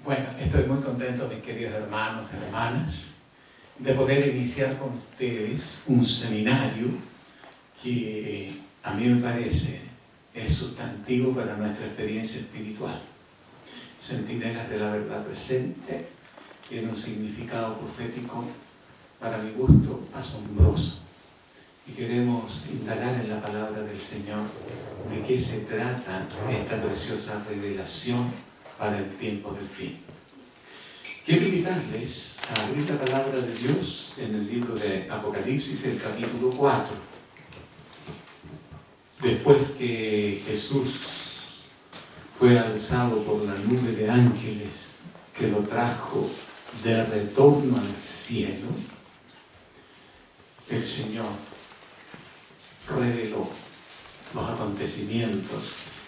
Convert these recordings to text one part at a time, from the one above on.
Bueno, estoy muy contento, mis queridos hermanos y hermanas, de poder iniciar con ustedes un seminario que a mí me parece es sustantivo para nuestra experiencia espiritual. Centinelas de la verdad presente tiene un significado profético, para mi gusto, asombroso. Y queremos indagar en la palabra del Señor de qué se trata esta preciosa revelación para el tiempo del fin. Quiero invitarles a abrir la palabra de Dios en el libro de Apocalipsis, el capítulo 4. Después que Jesús fue alzado por la nube de ángeles que lo trajo de retorno al cielo, el Señor reveló los acontecimientos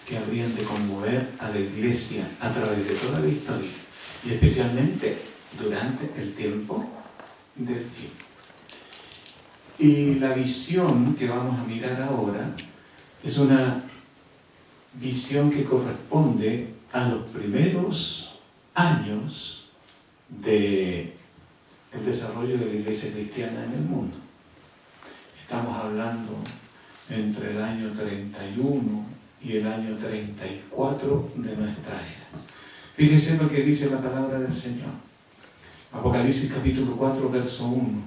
que habrían de conmover a la Iglesia a través de toda la historia y especialmente durante el tiempo del fin. Y la visión que vamos a mirar ahora es una visión que corresponde a los primeros años del desarrollo de la Iglesia cristiana en el mundo. Estamos hablando entre el año 31 y el año 34 de nuestra era. Fíjese lo que dice la palabra del Señor. Apocalipsis capítulo 4, verso 1.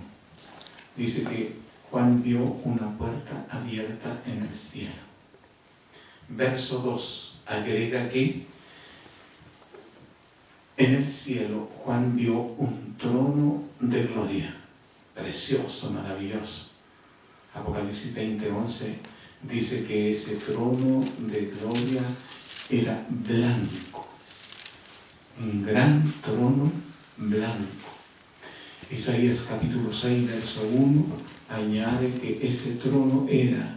Dice que Juan vio una puerta abierta en el cielo. Verso 2 agrega que en el cielo Juan vio un trono de gloria, precioso, maravilloso. Apocalipsis 20:11 dice que ese trono de gloria era blanco, un gran trono blanco. Isaías capítulo 6, verso 1 añade que ese trono era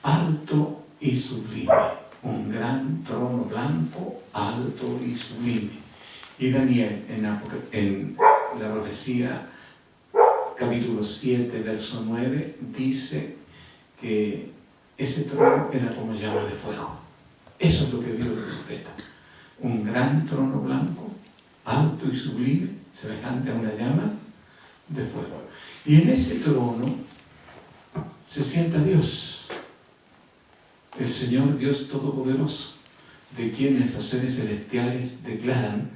alto y sublime, un gran trono blanco, alto y sublime. Y Daniel en la profecía capítulo 7, verso 9, dice que ese trono era como llama de fuego. Eso es lo que vio el profeta. Un gran trono blanco, alto y sublime, semejante a una llama de fuego. Y en ese trono se sienta Dios, el Señor Dios Todopoderoso, de quienes los seres celestiales declaran,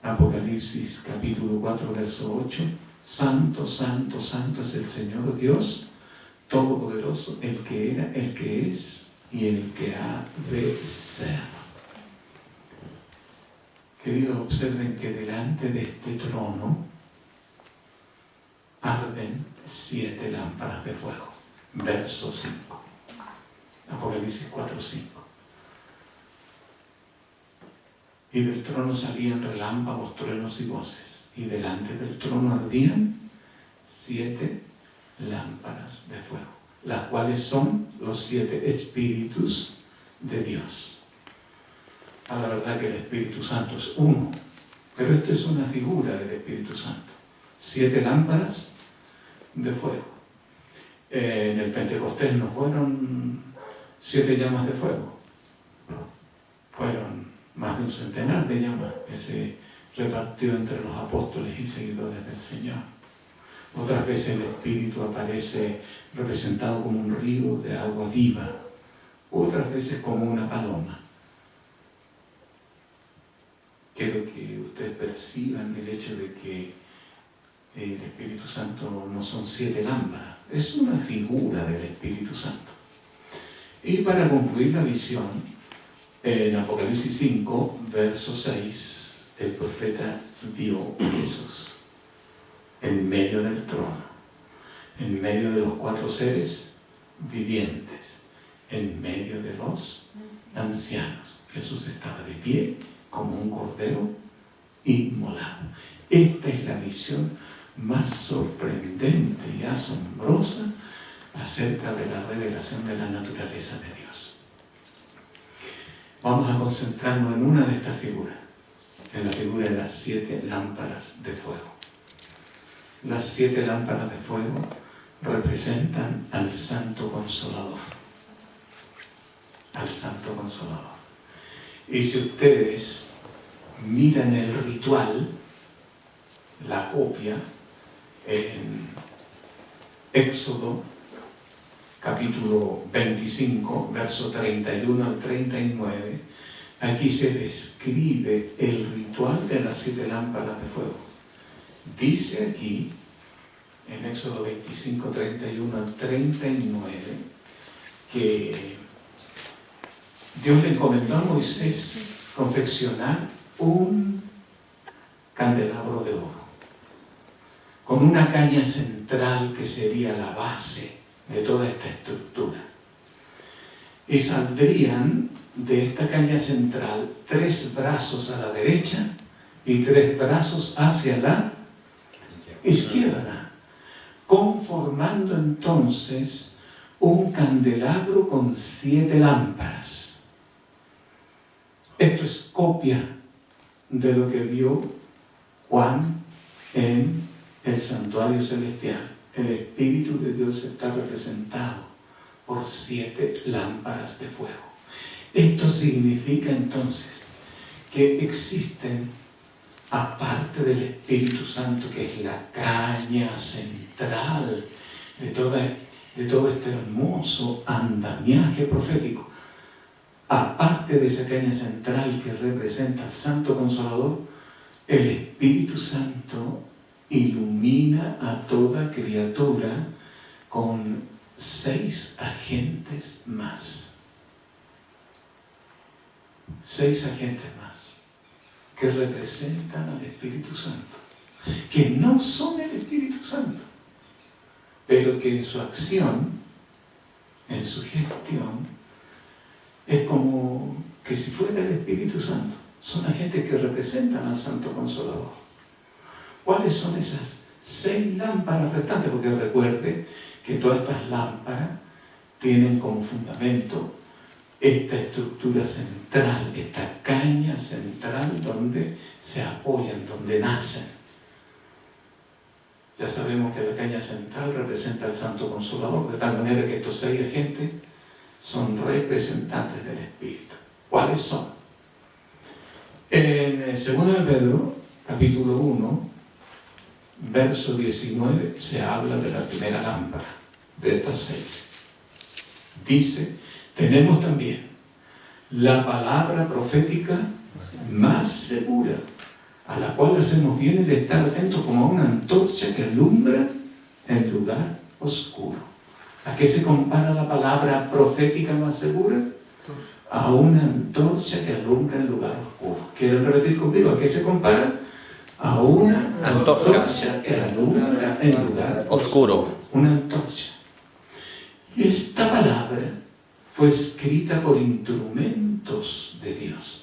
Apocalipsis capítulo 4, verso 8, Santo, santo, santo es el Señor Dios Todopoderoso, el que era, el que es y el que ha de ser. Queridos, observen que delante de este trono arden 7 lámparas de fuego. Verso 5. Apocalipsis 4, 5. Y del trono salían relámpagos, truenos y voces. Y delante del trono ardían 7 lámparas de fuego, las cuales son los 7 espíritus de Dios. A la verdad que el Espíritu Santo es uno, pero esto es una figura del Espíritu Santo. 7 lámparas de fuego. En el Pentecostés no fueron 7 llamas de fuego, fueron más de un centenar de llamas que se repartió entre los apóstoles y seguidores del Señor. Otras veces el Espíritu aparece representado como un río de agua viva, otras veces como una paloma. Quiero que ustedes perciban el hecho de que el Espíritu Santo no son 7 lámparas, es una figura del Espíritu Santo. Y para concluir la visión, en Apocalipsis 5, verso 6, el profeta vio a Jesús en medio del trono, en medio de los 4 seres vivientes, en medio de los ancianos. Jesús estaba de pie como un cordero inmolado. Esta es la visión más sorprendente y asombrosa acerca de la revelación de la naturaleza de Dios. Vamos a concentrarnos en una de estas figuras, en la figura de las 7 lámparas de fuego. Las 7 lámparas de fuego representan al Santo Consolador. Al Santo Consolador. Y si ustedes miran el ritual, la copia, en Éxodo, capítulo 25, verso 31 al 39, aquí se describe el ritual de las 7 lámparas de fuego. Dice aquí, en Éxodo 25, 31 al 39, que Dios le encomendó a Moisés confeccionar un candelabro de oro, con una caña central que sería la base de toda esta estructura. Y saldrían de esta caña central 3 brazos a la derecha y 3 brazos hacia la izquierda, conformando entonces un candelabro con 7 lámparas. Esto es copia de lo que vio Juan en el santuario celestial. El Espíritu de Dios está representado por 7 lámparas de fuego. Esto significa entonces que existen, aparte del Espíritu Santo, que es la caña central de todo este hermoso andamiaje profético, aparte de esa caña central que representa al Santo Consolador, el Espíritu Santo ilumina a toda criatura con 6 agentes más. 6 agentes más que representan al Espíritu Santo, que no son el Espíritu Santo, pero que en su acción, en su gestión, es como que si fuera el Espíritu Santo. Son agentes que representan al Santo Consolador. ¿Cuáles son esas 6 lámparas restantes? Porque recuerde que todas estas lámparas tienen como fundamento esta estructura central, esta caña central donde se apoyan, donde nacen. Ya sabemos que la caña central representa al Santo Consolador, de tal manera que estos 6 agentes son representantes del Espíritu. ¿Cuáles son? En 2 de Pedro, capítulo 1, verso 19, se habla de la primera lámpara, de estas 6. Dice, tenemos también la palabra profética más segura, a la cual hacemos bien el estar atentos como a una antorcha que alumbra en lugar oscuro. ¿A qué se compara la palabra profética más segura? A una antorcha que alumbra en lugar oscuro. ¿Quieren repetir conmigo? ¿A qué se compara? A una antorcha que alumbra en lugar oscuro. Una antorcha. Y esta palabra fue escrita por instrumentos de Dios.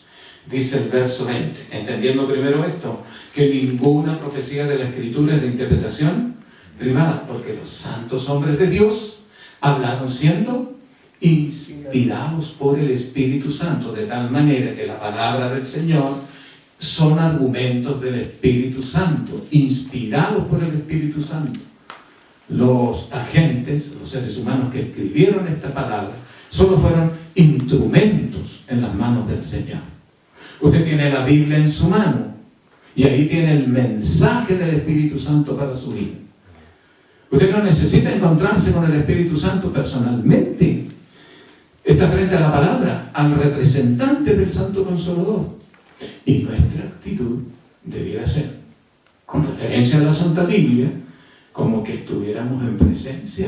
Dice el verso 20, entendiendo primero esto, que ninguna profecía de la Escritura es de interpretación privada, porque los santos hombres de Dios hablaron siendo inspirados por el Espíritu Santo, de tal manera que la palabra del Señor son argumentos del Espíritu Santo, inspirados por el Espíritu Santo. Los agentes, los seres humanos que escribieron esta palabra, solo fueron instrumentos en las manos del Señor. Usted tiene la Biblia en su mano y ahí tiene el mensaje del Espíritu Santo para su vida. Usted no necesita encontrarse con el Espíritu Santo personalmente. Está frente a la palabra, al representante del Santo Consolador. Y nuestra actitud debiera ser, con referencia a la Santa Biblia, como que estuviéramos en presencia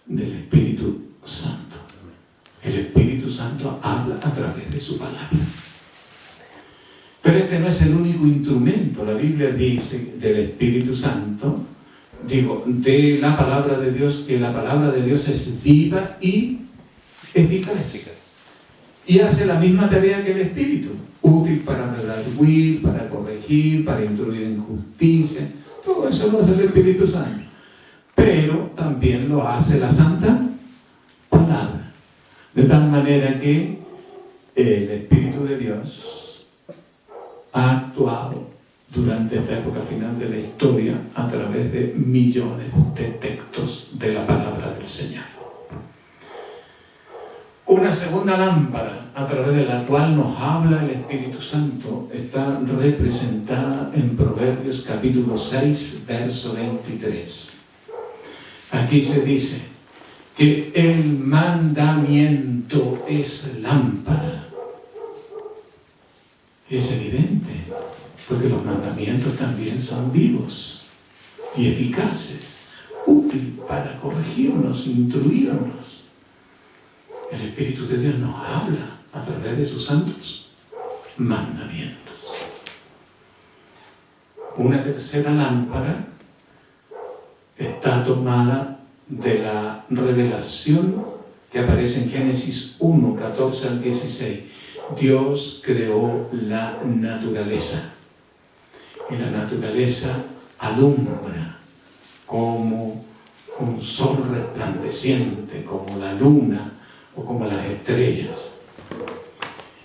del Espíritu Santo. El Espíritu Santo habla a través de su palabra. Pero este no es el único instrumento. La Biblia dice del Espíritu Santo, de la palabra de Dios, que la palabra de Dios es viva y eficaz. Y hace la misma tarea que el Espíritu, útil para redarguir, para corregir, para instruir en justicia. Todo eso lo hace el Espíritu Santo. Pero también lo hace la Santa Palabra. De tal manera que el Espíritu de Dios ha actuado durante esta época final de la historia a través de millones de textos de la palabra del Señor. Una segunda lámpara a través de la cual nos habla el Espíritu Santo está representada en Proverbios capítulo 6, verso 23. Aquí se dice que el mandamiento es lámpara. Es evidente, porque los mandamientos también son vivos y eficaces, útiles para corregirnos, instruirnos. El Espíritu de Dios nos habla a través de sus santos mandamientos. Una tercera lámpara está tomada de la revelación que aparece en Génesis 1, 14 al 16. Dios creó la naturaleza y la naturaleza alumbra como un sol resplandeciente, como la luna o como las estrellas.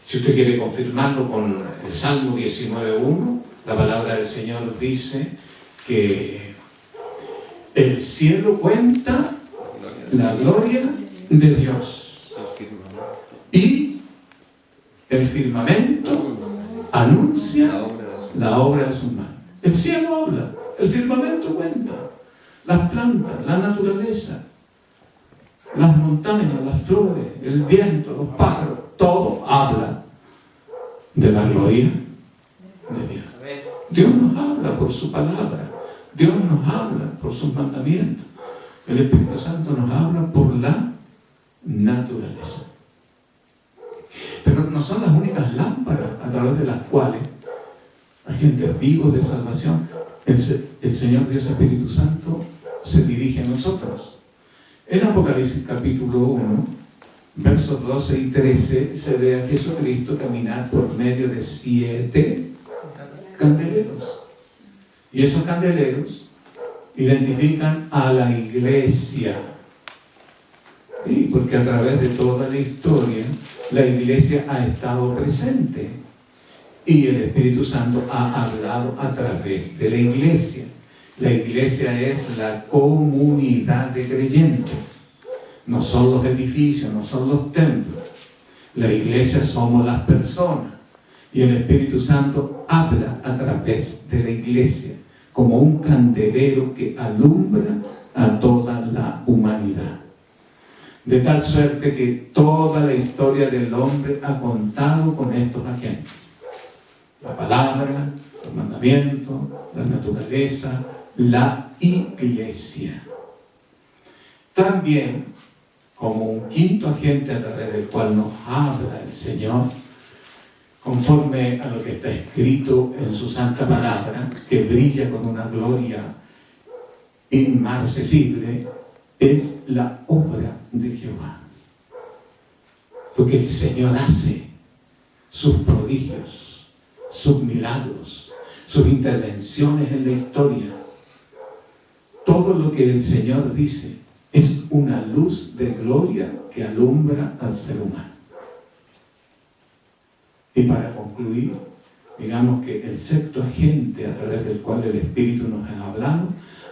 Si usted quiere confirmarlo con el Salmo 19.1, la palabra del Señor dice que el cielo cuenta la gloria de Dios y el firmamento anuncia la obra de sus manos. El cielo habla, el firmamento cuenta, las plantas, la naturaleza, las montañas, las flores, el viento, los pájaros, todo habla de la gloria de Dios. Dios nos habla por su palabra, Dios nos habla por sus mandamientos. El Espíritu Santo nos habla por la naturaleza. Pero no son las únicas lámparas a través de las cuales agentes vivos de salvación, el Señor Dios Espíritu Santo se dirige a nosotros. En Apocalipsis capítulo 1, versos 12 y 13, se ve a Jesucristo caminar por medio de 7 candeleros. Y esos candeleros identifican a la iglesia. Sí, porque a través de toda la historia, la iglesia ha estado presente. Y el Espíritu Santo ha hablado a través de la iglesia. La iglesia es la comunidad de creyentes. No son los edificios, no son los templos. La iglesia somos las personas. Y el Espíritu Santo habla a través de la iglesia, como un candelero que alumbra a toda la humanidad. De tal suerte que toda la historia del hombre ha contado con estos agentes. La palabra, los mandamientos, la naturaleza, la iglesia. También, como un quinto agente a través del cual nos habla el Señor, conforme a lo que está escrito en su santa palabra, que brilla con una gloria inmarcesible, es la obra de Jehová. Lo que el Señor hace, sus prodigios, sus milagros, sus intervenciones en la historia, todo lo que el Señor dice es una luz de gloria que alumbra al ser humano. Y para concluir, digamos que el sexto agente a través del cual el Espíritu nos ha hablado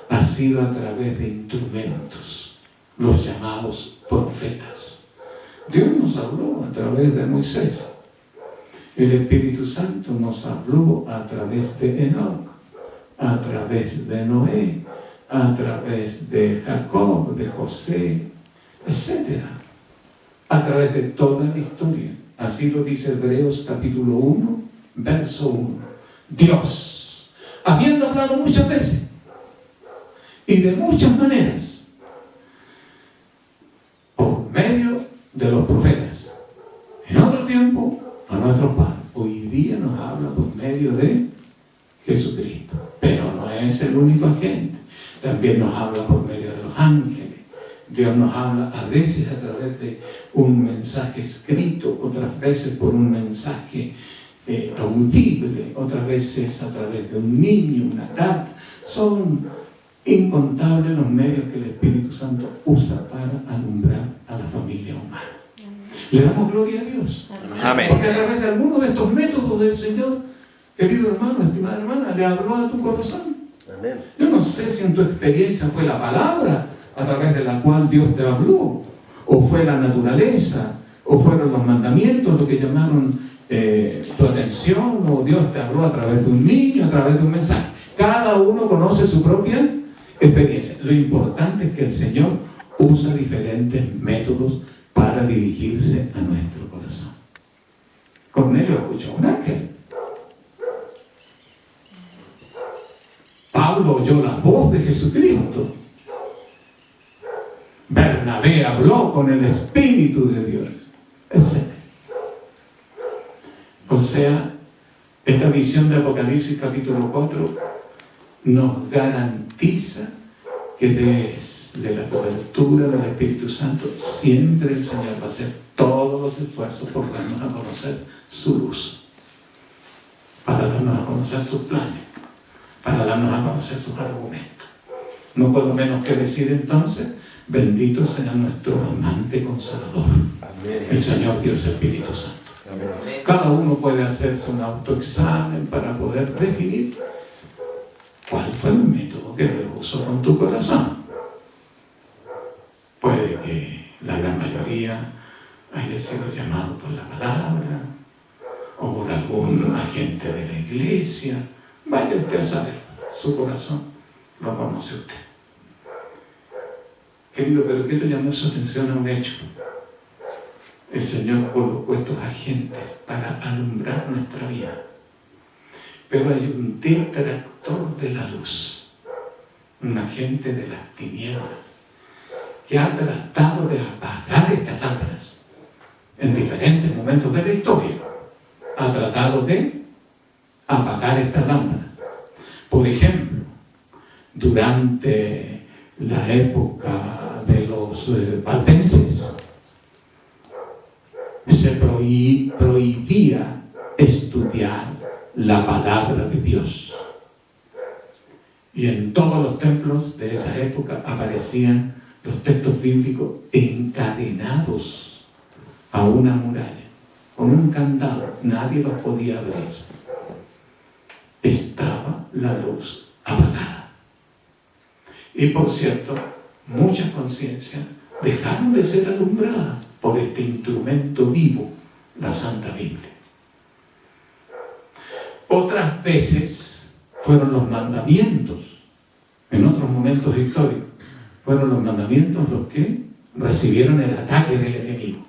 ha sido a través de instrumentos, los llamados profetas. Dios nos habló a través de Moisés. El Espíritu Santo nos habló a través de Enoc, a través de Noé, a través de Jacob, de José, etc. A través de toda la historia. Así lo dice Hebreos capítulo 1, verso 1. Dios, habiendo hablado muchas veces y de muchas maneras, por medio de los profetas, en otro tiempo a nuestros padres, hoy día nos habla por medio de Jesucristo. Pero no es el único agente. También nos habla por medio de los ángeles. Dios nos habla a veces a través de un mensaje escrito, otras veces por un mensaje audible, otras veces a través de un niño, una carta. Son incontables los medios que el Espíritu Santo usa para alumbrar a la familia humana. Le damos gloria a Dios. Amén. Porque a través de alguno de estos métodos del Señor, querido hermano, estimada hermana, le habló a tu corazón. Amén. Yo no sé si en tu experiencia fue la palabra a través de la cual Dios te habló, o fue la naturaleza, o fueron los mandamientos lo que llamaron tu atención, o Dios te habló a través de un niño, a través de un mensaje. Cada uno conoce su propia experiencia. Lo importante es que el Señor usa diferentes métodos para dirigirse a nuestro corazón. Cornelio escuchó un ángel. Pablo oyó la voz de Jesucristo. Bernabé habló con el Espíritu de Dios, etc. O sea, esta visión de Apocalipsis capítulo 4 nos garantiza que desde la cobertura del Espíritu Santo siempre el Señor va a hacer todos los esfuerzos por darnos a conocer su luz, para darnos a conocer sus planes, para darnos a conocer sus argumentos. No puedo menos que decir entonces: bendito sea nuestro amante consolador, el Señor Dios Espíritu Santo. Cada uno puede hacerse un autoexamen para poder definir cuál fue el método que Dios usó con tu corazón. Puede que la gran mayoría haya sido llamado por la palabra o por algún agente de la iglesia. Vaya usted a saber, su corazón lo conoce usted. Querido, pero quiero llamar su atención a un hecho. El Señor colocó estos agentes para alumbrar nuestra vida. Pero hay un detractor de la luz, un agente de las tinieblas, que ha tratado de apagar estas lámparas en diferentes momentos de la historia. Ha tratado de apagar estas lámparas. Por ejemplo, durante la época de los valdenses, se prohibía estudiar la palabra de Dios. Y en todos los templos de esa época aparecían los textos bíblicos encadenados a una muralla, con un candado. Nadie los podía abrir. Estaba la luz apagada. Y por cierto, muchas conciencias dejaron de ser alumbradas por este instrumento vivo, la Santa Biblia. Otras veces fueron los mandamientos, en otros momentos históricos, fueron los mandamientos los que recibieron el ataque del enemigo.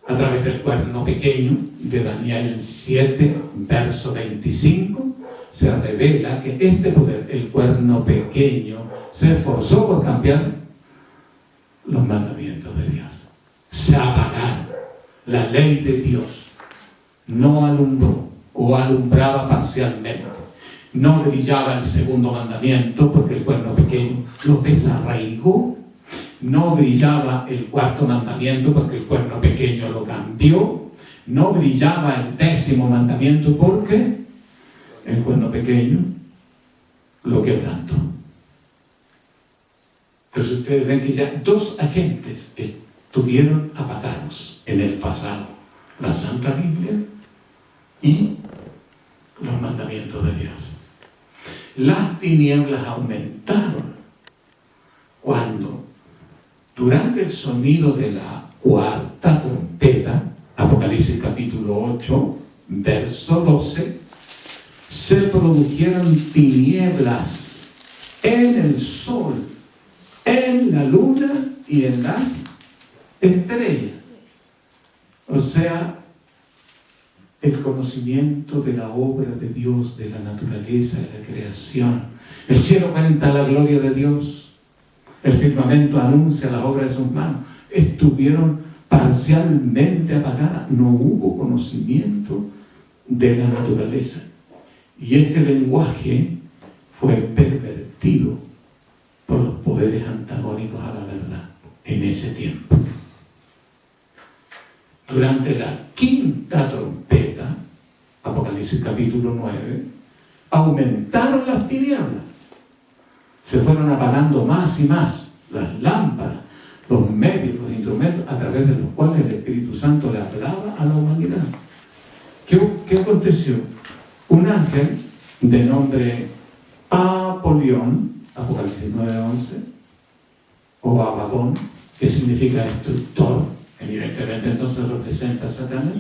A través del cuerno pequeño de Daniel 7, verso 25, se revela que este poder, el cuerno pequeño, se esforzó por cambiar los mandamientos de Dios. Se apagaron. La ley de Dios no alumbró o alumbraba parcialmente. No brillaba el segundo mandamiento porque el cuerno pequeño lo desarraigó. No brillaba el cuarto mandamiento porque el cuerno pequeño lo cambió. No brillaba el 10º mandamiento porque el cuerno pequeño lo quebrantó. Entonces ustedes ven que ya 2 agentes estuvieron apagados en el pasado: la Santa Biblia y los mandamientos de Dios. Las tinieblas aumentaron cuando, durante el sonido de la 4ª trompeta, Apocalipsis capítulo 8, verso 12, se produjeron tinieblas en el sol, en la luna y en las estrellas. O sea, el conocimiento de la obra de Dios, de la naturaleza, de la creación. El cielo cuenta la gloria de Dios. El firmamento anuncia la obra de sus manos. Estuvieron parcialmente apagadas. No hubo conocimiento de la naturaleza. Y este lenguaje fue pervertido por los poderes antagónicos a la verdad en ese tiempo. Durante la 5ª trompeta, Apocalipsis capítulo 9, aumentaron las tinieblas. Se fueron apagando más y más las lámparas, los medios, los instrumentos a través de los cuales el Espíritu Santo le hablaba a la humanidad. ¿Qué aconteció? Un ángel de nombre Apolión, Apocalipsis 9:11, o Abadón, que significa destructor, evidentemente entonces representa a Satanás.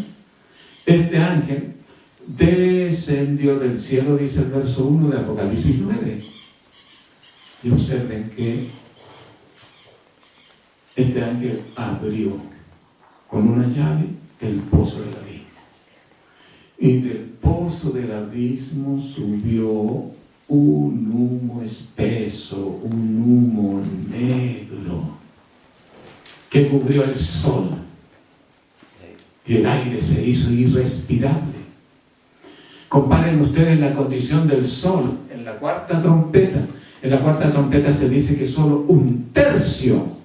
Este ángel descendió del cielo, dice el verso 1 de Apocalipsis 9. Y observen que este ángel abrió con una llave el pozo del abismo. Y del pozo del abismo subió un humo espeso, un humo negro, que cubrió el sol. Y el aire se hizo irrespirable. Comparen ustedes la condición del sol en la cuarta trompeta. En la cuarta trompeta se dice que solo un tercio,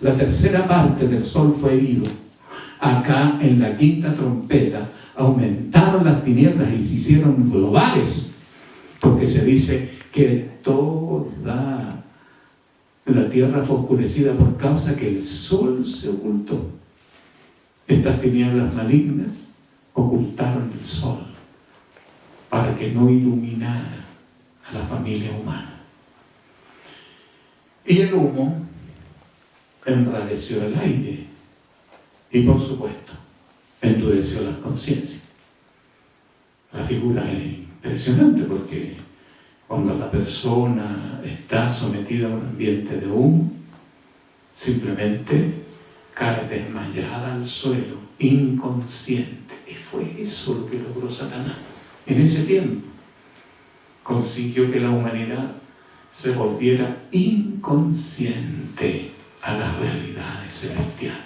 la tercera parte del sol fue herido. Acá en la quinta trompeta aumentaron las tinieblas y se hicieron globales, porque se dice que toda la tierra fue oscurecida por causa que el sol se ocultó. Estas tinieblas malignas ocultaron el sol para que no iluminara a la familia humana. Y el humo enrareció el aire y, por supuesto, endureció las conciencias. La figura es impresionante porque cuando la persona está sometida a un ambiente de humo, simplemente cae desmayada al suelo, inconsciente. Y fue eso lo que logró Satanás. En ese tiempo consiguió que la humanidad se volviera inconsciente a las realidades celestiales.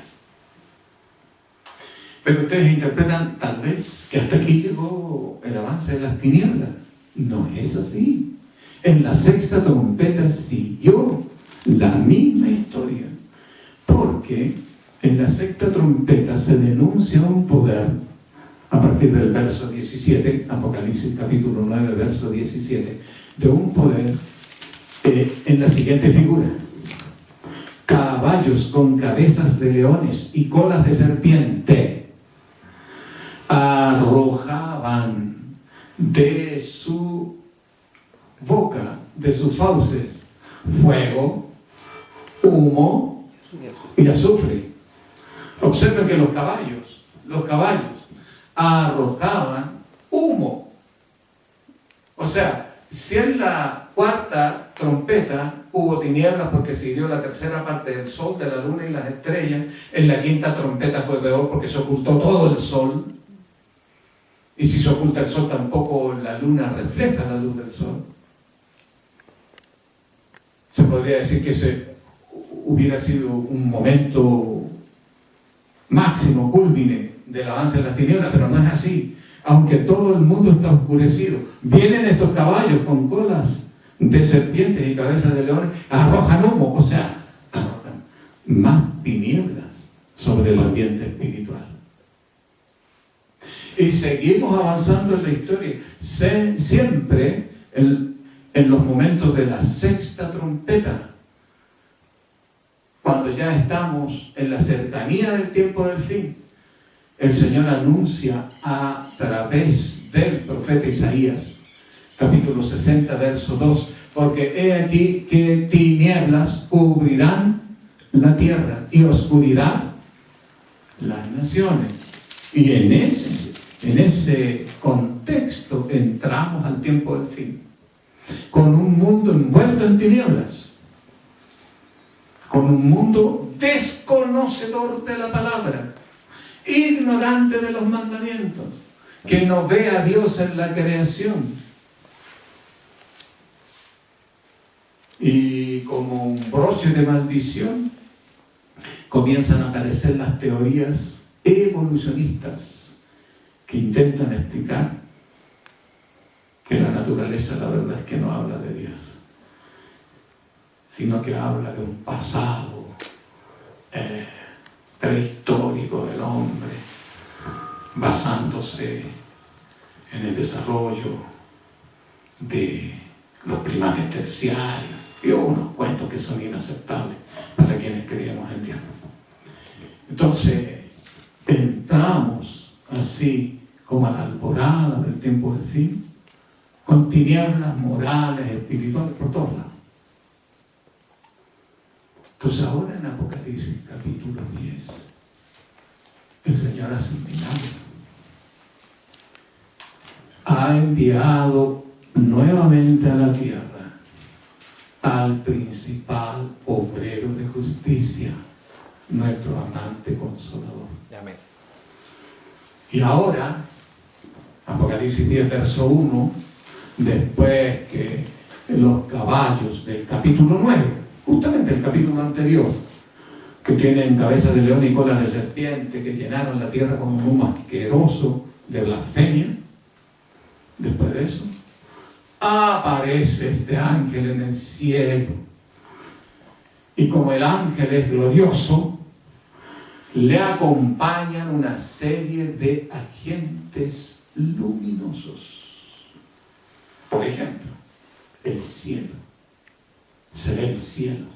Pero ustedes interpretan tal vez que hasta aquí llegó el avance de las tinieblas. No es así. En la sexta trompeta siguió la misma historia, porque en la sexta trompeta se denuncia un poder, a partir del verso 17, Apocalipsis capítulo 9, verso 17, de un poder en la siguiente figura: caballos con cabezas de leones y colas de serpiente arrojaban de su boca, de sus fauces, fuego, humo y azufre. Observen que los caballos arrojaban humo. O sea, si en la cuarta trompeta hubo tinieblas porque se hirió la tercera parte del sol, de la luna y las estrellas, en la quinta trompeta fue peor porque se ocultó todo el sol. Y si se oculta el sol, tampoco la luna refleja la luz del sol. Se podría decir que ese hubiera sido un momento máximo, cúlmine del avance de las tinieblas, pero no es así. Aunque todo el mundo está oscurecido, vienen estos caballos con colas de serpientes y cabezas de leones, arrojan humo, o sea, arrojan más tinieblas sobre el ambiente espiritual. Y seguimos avanzando en la historia, siempre en los momentos de la sexta trompeta, cuando ya estamos en la cercanía del tiempo del fin. El Señor anuncia a través del profeta Isaías, capítulo 60, verso 2, porque he aquí que tinieblas cubrirán la tierra y oscuridad las naciones. Y en ese contexto entramos al tiempo del fin, con un mundo envuelto en tinieblas, con un mundo desconocedor de la palabra, ignorante de los mandamientos, que no ve a Dios en la creación. Y como un broche de maldición, comienzan a aparecer las teorías evolucionistas que intentan explicar que la naturaleza, la verdad es que no habla de Dios, sino que habla de un pasado prehistórico del hombre, basándose en el desarrollo de los primates terciarios y unos cuentos que son inaceptables para quienes creemos en Dios. Entonces, entramos así como a la alborada del tiempo del fin, con tinieblas morales, espirituales, por todos lados. Entonces ahora en Apocalipsis capítulo 10, el Señor hace un milagro. Ha enviado nuevamente a la tierra al principal obrero de justicia, nuestro amante consolador. Amén. Y ahora, Apocalipsis 10, verso 1, después que los caballos del capítulo 9, justamente el capítulo anterior, que tienen cabeza de león y colas de serpiente, que llenaron la tierra con un humo asqueroso de blasfemia, después de eso, aparece este ángel en el cielo. Y como el ángel es glorioso, le acompañan una serie de agentes luminosos. Por ejemplo, el cielo. Se ve el cielo.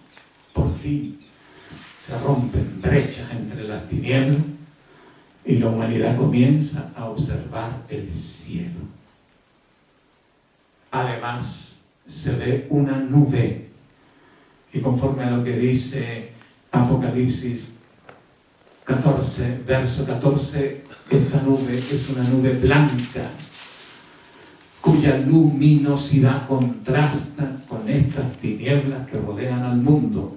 Por fin se rompen brechas entre las tinieblas y la humanidad comienza a observar el cielo. Además, se ve una nube. Y conforme a lo que dice Apocalipsis 14, verso 14, esta nube es una nube blanca, cuya luminosidad contrasta con estas tinieblas que rodean al mundo.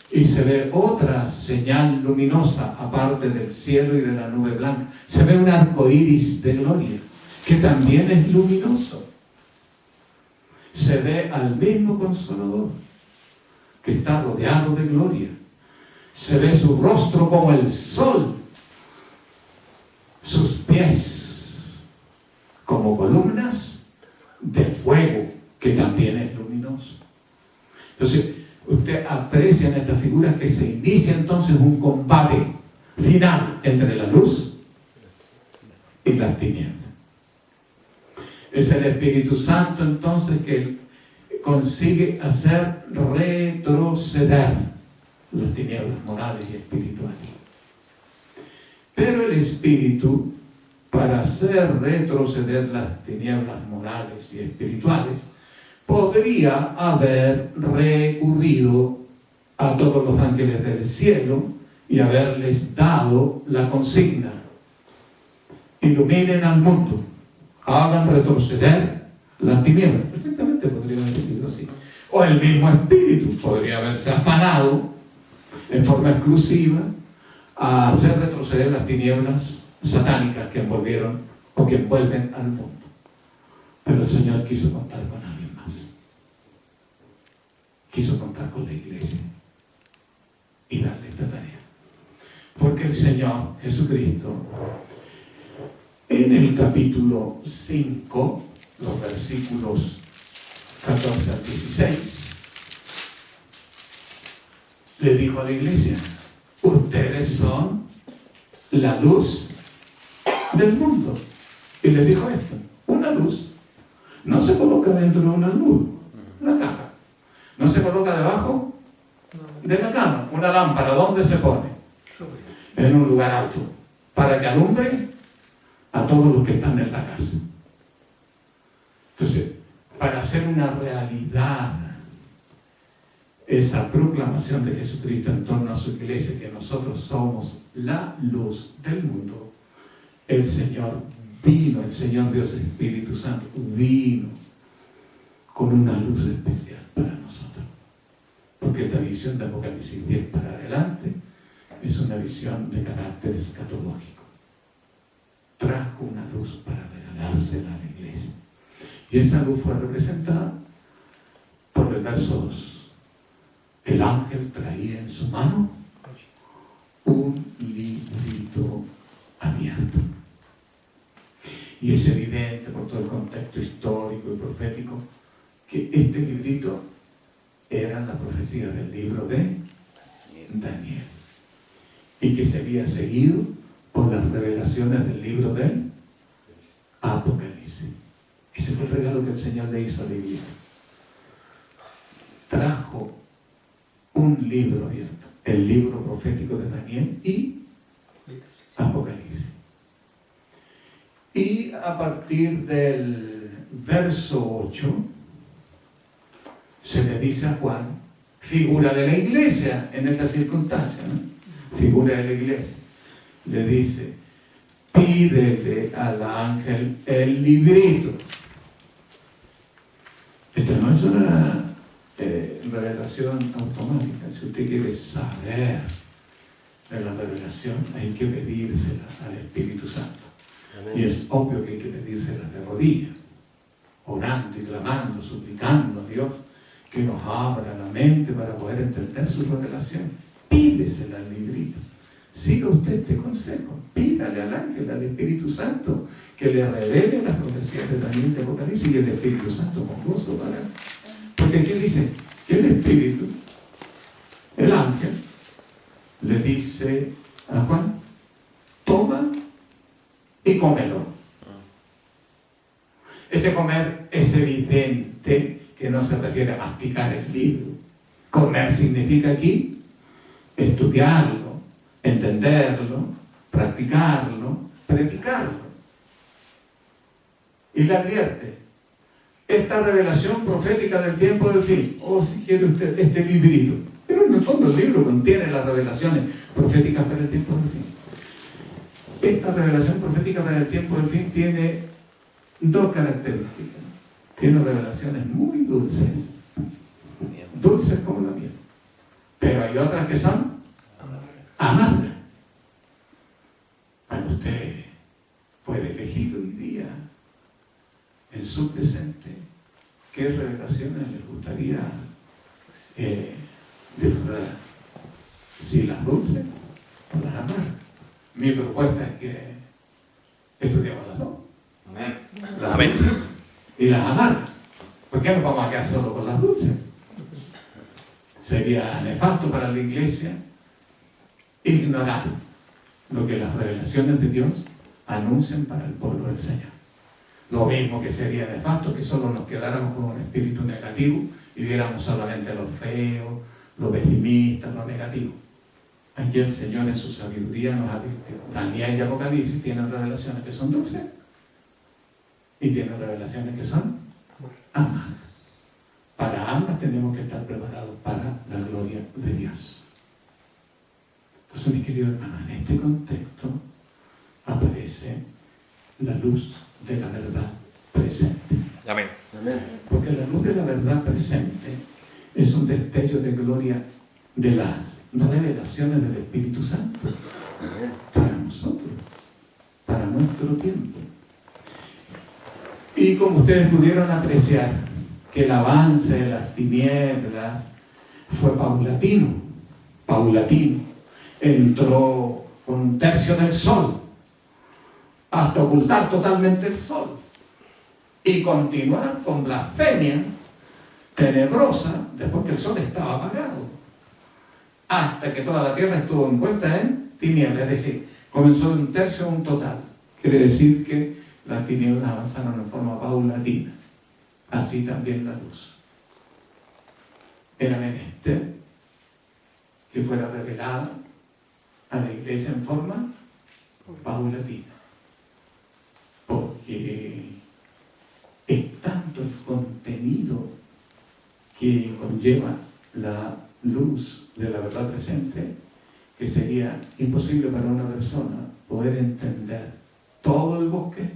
Y se ve otra señal luminosa, aparte del cielo y de la nube blanca. Se ve un arco iris de gloria, que también es luminoso. Se ve al mismo Consolador, que está rodeado de gloria. Se ve su rostro como el sol, sus pies como columnas de fuego, que también es luminoso. Entonces, usted aprecia en esta figura que se inicia entonces un combate final entre la luz y las tinieblas. Es el Espíritu Santo entonces que consigue hacer retroceder las tinieblas morales y espirituales. Pero el Espíritu, para hacer retroceder las tinieblas morales y espirituales, podría haber recurrido a todos los ángeles del cielo y haberles dado la consigna: iluminen al mundo, hagan retroceder las tinieblas. Perfectamente podría haber sido así. O el mismo Espíritu podría haberse afanado en forma exclusiva a hacer retroceder las tinieblas satánicas que envolvieron o que envuelven al mundo. Pero el Señor quiso contar con alguien más. Quiso contar con la iglesia y darle esta tarea. Porque el Señor Jesucristo, en el capítulo 5, los versículos 14 al 16, le dijo a la iglesia: ustedes son la luz del mundo. Y le dijo esto: una luz no se coloca dentro de una luz, una caja. No se coloca debajo de la cama. Una lámpara, ¿dónde se pone? En un lugar alto, para que alumbre a todos los que están en la casa. Entonces, para hacer una realidad esa proclamación de Jesucristo en torno a su iglesia, que nosotros somos la luz del mundo, el Señor vino, el Señor Dios Espíritu Santo vino con una luz especial para nosotros. Porque esta visión de Apocalipsis 10 para adelante es una visión de carácter escatológico. Trajo una luz para regalársela a la iglesia. Y esa luz fue representada por el verso 2. El ángel traía en su mano un librito abierto. Y es evidente por todo el contexto histórico y profético que este librito era la profecía del libro de Daniel. Y que sería seguido por las revelaciones del libro del Apocalipsis. Ese fue el regalo que el Señor le hizo a la iglesia. Trajo un libro abierto, el libro profético de Daniel y Apocalipsis. Y a partir del verso 8 se le dice a Juan figura de la iglesia en esta circunstancia, ¿no? Figura de la iglesia. Le dice, pídele al ángel el librito. Esta no es una revelación automática. Si usted quiere saber de la revelación, hay que pedírsela al Espíritu Santo. Amén. Y es obvio que hay que pedírsela de rodillas, orando y clamando, suplicando a Dios que nos abra la mente para poder entender su revelación. Pídesela al librito. Siga usted este consejo. Pídale al ángel, al Espíritu Santo, que le revele las profecías de Daniel de Apocalipsis, y el Espíritu Santo con gozo para. Porque aquí dice que el Espíritu, el ángel, le dice a Juan, toma y cómelo. Este comer es evidente que no se refiere a masticar el libro. Comer significa aquí estudiarlo, entenderlo, practicarlo, predicarlo. Y le advierte, esta revelación profética del tiempo del fin, o si quiere usted, este librito. Pero en el fondo el libro contiene las revelaciones proféticas para el tiempo del fin. Esta revelación profética para el tiempo del fin tiene dos características. Tiene revelaciones muy dulces, dulces como la miel. Pero hay otras que son amargas. Bueno, usted puede elegir hoy día en su presente qué revelaciones les gustaría disfrutar, si las dulces o las amargas. Mi propuesta es que estudiemos las dos. Amén. Las dulces y las amargas. ¿Por qué nos vamos a quedar solo con las dulces? Sería nefasto para la iglesia ignorar lo que las revelaciones de Dios anuncian para el pueblo del Señor. Lo mismo que sería nefasto que solo nos quedáramos con un espíritu negativo y viéramos solamente lo feo, lo pesimistas, lo negativo. Aquí el Señor en su sabiduría nos advirtió. Daniel y Apocalipsis tienen revelaciones que son dulces y tienen revelaciones que son amargas. Para ambas tenemos que estar preparados para la gloria de Dios. Entonces, mis queridos hermanos, en este contexto aparece la luz de la verdad presente. Amén. Porque la luz de la verdad presente es un destello de gloria de las revelaciones del Espíritu Santo para nosotros, para nuestro tiempo. Y como ustedes pudieron apreciar, que el avance de las tinieblas fue paulatino. Entró con un tercio del sol, hasta ocultar totalmente el sol, y continuar con blasfemia tenebrosa después que el sol estaba apagado, hasta que toda la tierra estuvo envuelta en tinieblas. Es decir, comenzó de un tercio a un total. Quiere decir que las tinieblas avanzaron en forma paulatina. Así también la luz. Era menester que fuera revelada a la iglesia en forma paulatina. Porque es tanto el contenido que conlleva la luz de la verdad presente que sería imposible para una persona poder entender todo el bosque,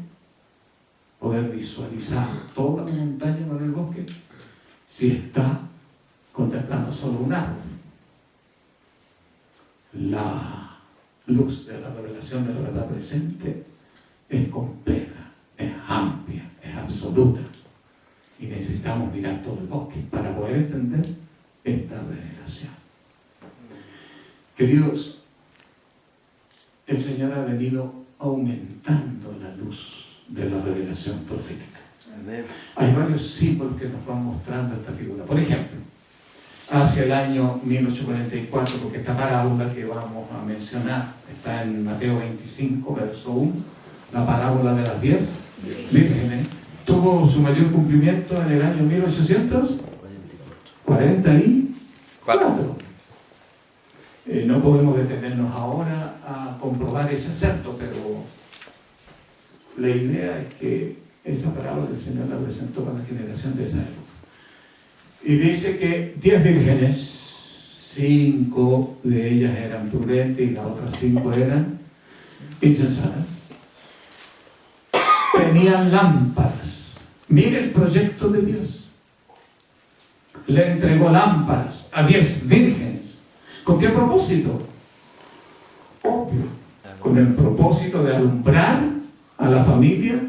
poder visualizar toda la montaña con el bosque, si está contemplando solo un árbol. La luz de la revelación de la verdad presente es compleja, es amplia, es absoluta, y necesitamos mirar todo el bosque para poder entender esta revelación. Queridos, el Señor ha venido aumentando la luz de la revelación profética. Amén. Hay varios símbolos que nos van mostrando esta figura. Por ejemplo, hacia el año 1844, porque esta parábola que vamos a mencionar está en Mateo 25, verso 1, la parábola de las 10 vírgenes, tuvo su mayor cumplimiento en el año 1844. No podemos detenernos ahora a comprobar ese acerto, pero la idea es que esa parábola el Señor la presentó para la generación de esa época. Y dice que 10 vírgenes 5 de ellas eran prudentes y las otras 5 eran insensatas. Tenían lámparas. Mire el proyecto de Dios. Le entregó lámparas a 10 vírgenes. ¿Con qué propósito? Obvio, con el propósito de alumbrar a la familia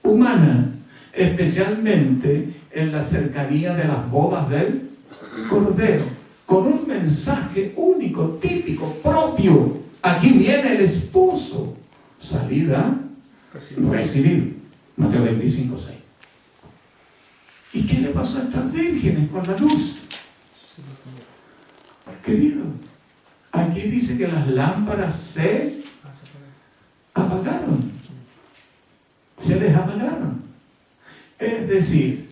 humana, especialmente en la cercanía de las bodas del Cordero, con un mensaje único, típico, propio. Aquí viene el esposo. Salida, recibir. Mateo 25:6. ¿Y qué le pasó a estas vírgenes con la luz? Querido, aquí dice que las lámparas se apagaron. Se les apagaron. Es decir,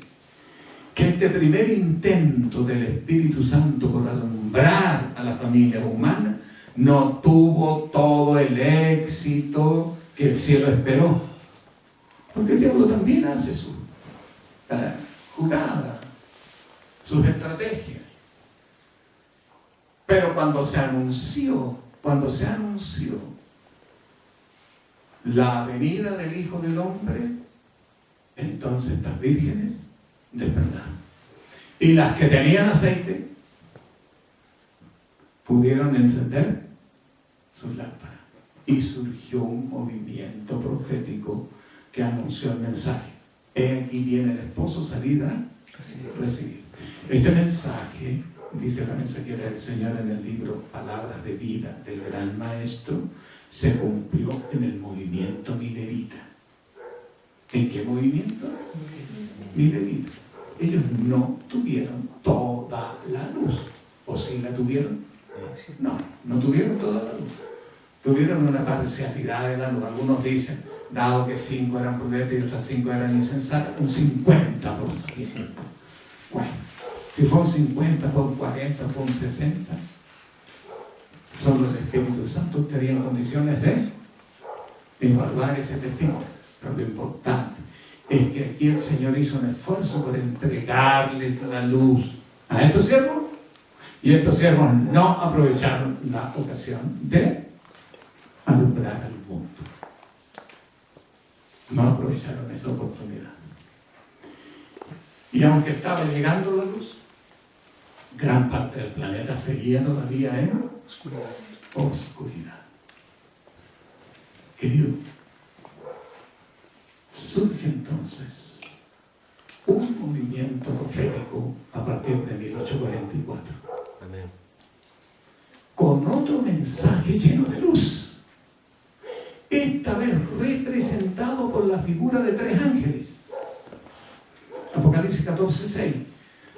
que este primer intento del Espíritu Santo por alumbrar a la familia humana no tuvo todo el éxito que el cielo esperó. Porque el diablo también hace su jugada, sus estrategias. Pero cuando se anunció la venida del Hijo del Hombre, entonces estas vírgenes despertaron. Y las que tenían aceite pudieron encender sus lámparas. Y surgió un movimiento profético que anunció el mensaje. He aquí viene el esposo, salida, recibir. Este mensaje, dice la mensajera del Señor en el libro Palabras de Vida del Gran Maestro, se cumplió en el movimiento milerita. ¿En qué movimiento? Milerita. Ellos no tuvieron toda la luz. ¿O sí la tuvieron? No tuvieron toda la luz. Tuvieron una parcialidad de la luz. Algunos dicen, dado que 5 eran prudentes y otras 5 eran insensatas, un 50%. Bueno, si fue un 50, fue un 40, fue un 60, solo el Espíritu Santo estaría en condiciones de evaluar ese testimonio. Pero lo importante es que aquí el Señor hizo un esfuerzo por entregarles la luz a estos siervos, y estos siervos no aprovecharon la ocasión de alumbrar al mundo. No aprovecharon esa oportunidad. Y aunque estaba llegando la luz, gran parte del planeta seguía todavía en oscuridad. Querido, surge entonces un movimiento profético a partir de 1844. Amén. Con otro mensaje lleno de luz. Esta vez representado por la figura de 3 ángeles. Apocalipsis 14:6.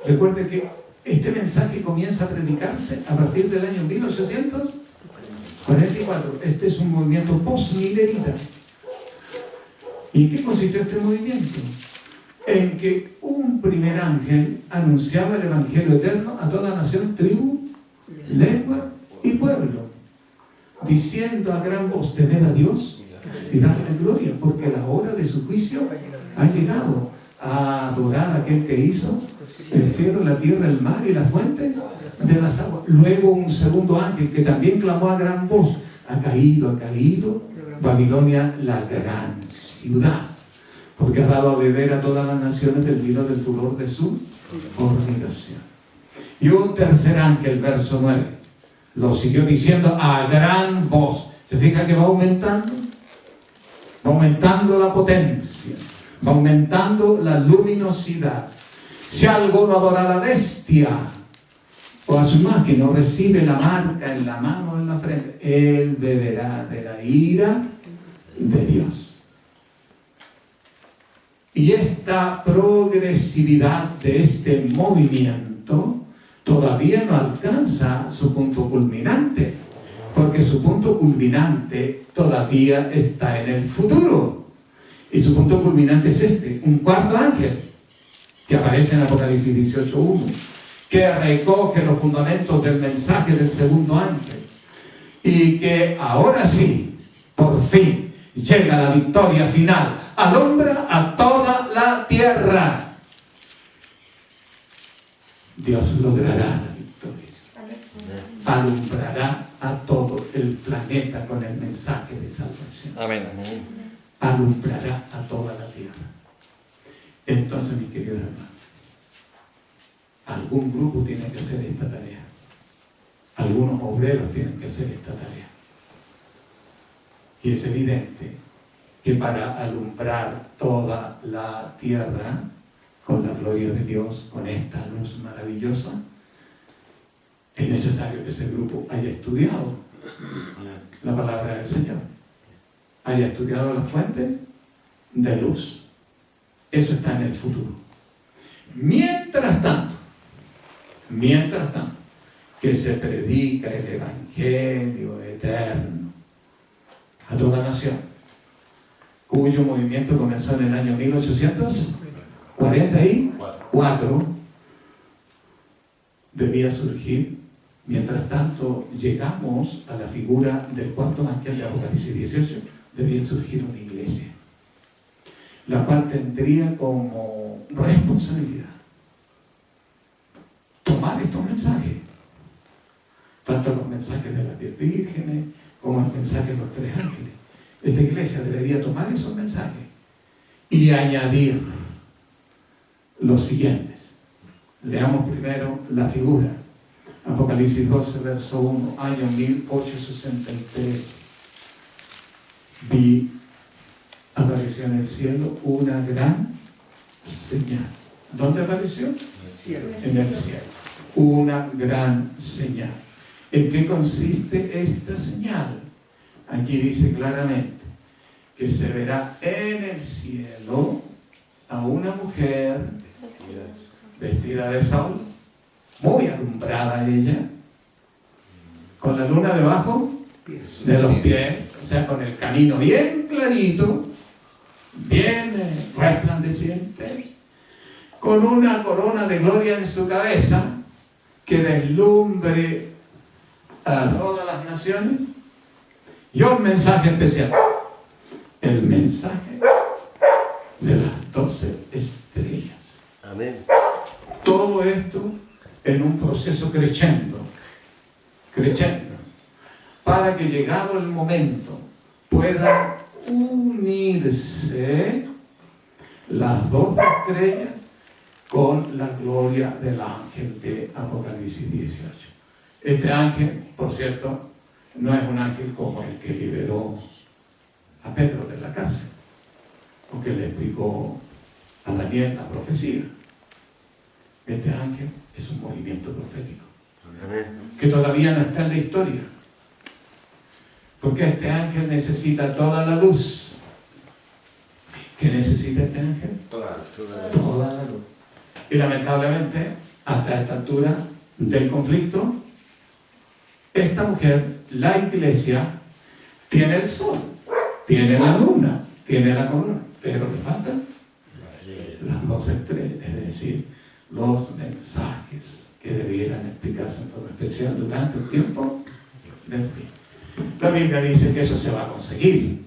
Recuerde que este mensaje comienza a predicarse a partir del año 1844. Este es un movimiento post-milerita. ¿Y en qué consistió este movimiento? En que un primer ángel anunciaba el Evangelio eterno a toda nación, tribu, lengua y pueblo, diciendo a gran voz: temed a Dios y darle gloria, porque la hora de su juicio ha llegado. A adorar a aquel que hizo el cielo, la tierra, el mar y las fuentes de las aguas. Luego un segundo ángel que también clamó a gran voz: ha caído Babilonia, la gran ciudad, porque ha dado a beber a todas las naciones del vino del furor de su fornicación. Y un tercer ángel, verso 9, lo siguió diciendo a gran voz. ¿Se fija que va aumentando? Va aumentando la potencia, va aumentando la luminosidad. Si alguno adora a la bestia o a su imagen o recibe la marca en la mano o en la frente, él beberá de la ira de Dios. Y esta progresividad de este movimiento todavía no alcanza su punto culminante, porque su punto culminante todavía está en el futuro. Y su punto culminante es este: un cuarto ángel que aparece en Apocalipsis 18:1, que recoge los fundamentos del mensaje del segundo ángel, y que ahora sí, por fin, llega la victoria final, alumbra a toda la tierra. Dios logrará la victoria. alumbrará a todo el planeta con el mensaje de salvación. Amén. Alumbrará a toda la tierra. Entonces, mis queridos hermanos, algún grupo tiene que hacer esta tarea. Algunos obreros tienen que hacer esta tarea. Y es evidente que para alumbrar toda la tierra con la gloria de Dios, con esta luz maravillosa, es necesario que ese grupo haya estudiado la palabra del Señor, haya estudiado las fuentes de luz. Eso está en el futuro. Mientras tanto, que se predica el Evangelio eterno a toda nación, cuyo movimiento comenzó en el año 1844, debía surgir. Mientras tanto, llegamos a la figura del cuarto ángel de Apocalipsis 18, debía surgir una iglesia, la cual tendría como responsabilidad tomar estos mensajes, tanto los mensajes de las 10 vírgenes como el mensaje de los 3 ángeles. Esta iglesia debería tomar esos mensajes y añadir los siguientes. Leamos primero la figura. Apocalipsis 12, verso 1, año 1863. Apareció en el cielo una gran señal. ¿Dónde apareció? En el cielo. Una gran señal. ¿En qué consiste esta señal? Aquí dice claramente que se verá en el cielo a una mujer vestida de sol, muy alumbrada ella, con la luna debajo de los pies, o sea, con el camino bien clarito, bien resplandeciente, con una corona de gloria en su cabeza que deslumbre a todas las naciones, y un mensaje especial, el mensaje de las 12 estrellas. Amén. Todo esto en un proceso creciendo, para que llegado el momento puedan unirse las 12 estrellas con la gloria del ángel de Apocalipsis 18. Este ángel, por cierto, no es un ángel como el que liberó a Pedro de la cárcel, o que le explicó a Daniel la profecía. Este ángel es un movimiento profético, que todavía no está en la historia, porque este ángel necesita toda la luz. ¿Qué necesita este ángel? Toda la luz. Y lamentablemente, hasta esta altura del conflicto, esta mujer, la iglesia, tiene el sol, tiene la luna, tiene la corona, pero le faltan las 12 estrellas, es decir, los mensajes que debieran explicarse en forma especial durante el tiempo del fin. La Biblia dice que eso se va a conseguir,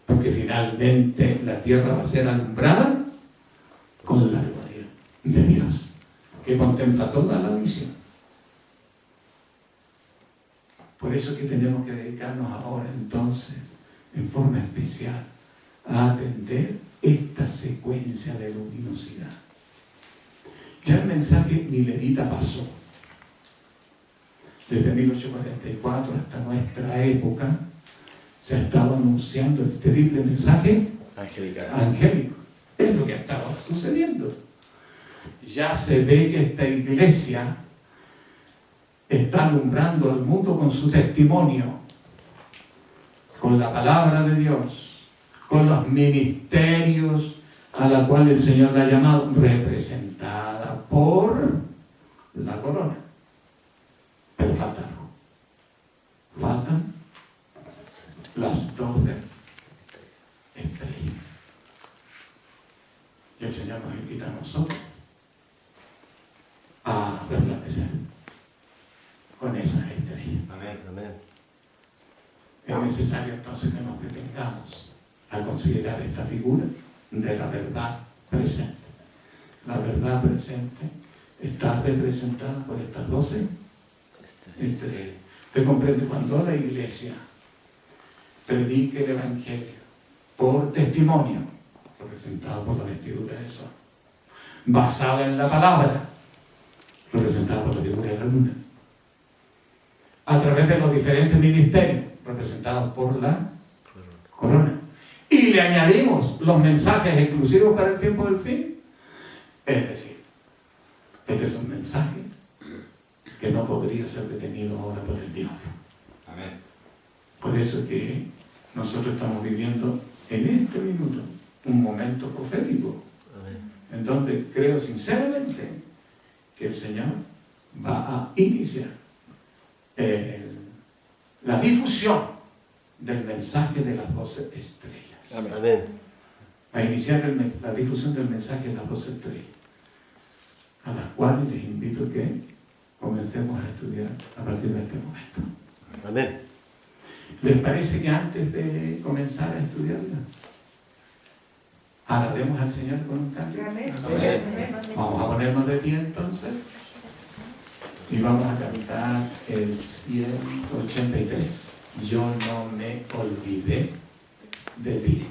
porque finalmente la tierra va a ser alumbrada con la gloria de Dios, que contempla toda la visión. Por eso que tenemos que dedicarnos ahora entonces, en forma especial, a atender esta secuencia de luminosidad. Ya el mensaje milerita pasó. Desde 1844 hasta nuestra época se ha estado anunciando el terrible mensaje angélico. Es lo que ha estado sucediendo. Ya se ve que esta iglesia está alumbrando al mundo con su testimonio, con la palabra de Dios, con los ministerios a la cual el Señor la ha llamado, representada por la corona. Pero falta algo. Faltan las 12 estrellas. Y el Señor nos invita a nosotros a resplandecer con esas estrellas. Amén, amén. Es necesario entonces que nos detengamos a considerar esta figura de la verdad presente. La verdad presente está representada por estas 12 Usted comprende, cuando la iglesia predique el Evangelio por testimonio, representado por la vestidura de sol, basada en la palabra, representada por la figura de la luna, a través de los diferentes ministerios, representados por la corona, y le añadimos los mensajes exclusivos para el tiempo del fin, es decir, este es un mensaje que no podría ser detenido ahora por el diablo. Amén. Por eso que nosotros estamos viviendo en este minuto un momento profético, en donde creo sinceramente que el Señor va a iniciar la difusión del mensaje de las 12 estrellas. Amén. Va a iniciar la difusión del mensaje de las 12 estrellas, a las cuales les invito a que comencemos a estudiar a partir de este momento. Amén. ¿Les parece que antes de comenzar a estudiarla, alabemos al Señor con un canto? Amén. Vamos a ponernos de pie entonces y vamos a cantar el 183. Yo no me olvidé de ti.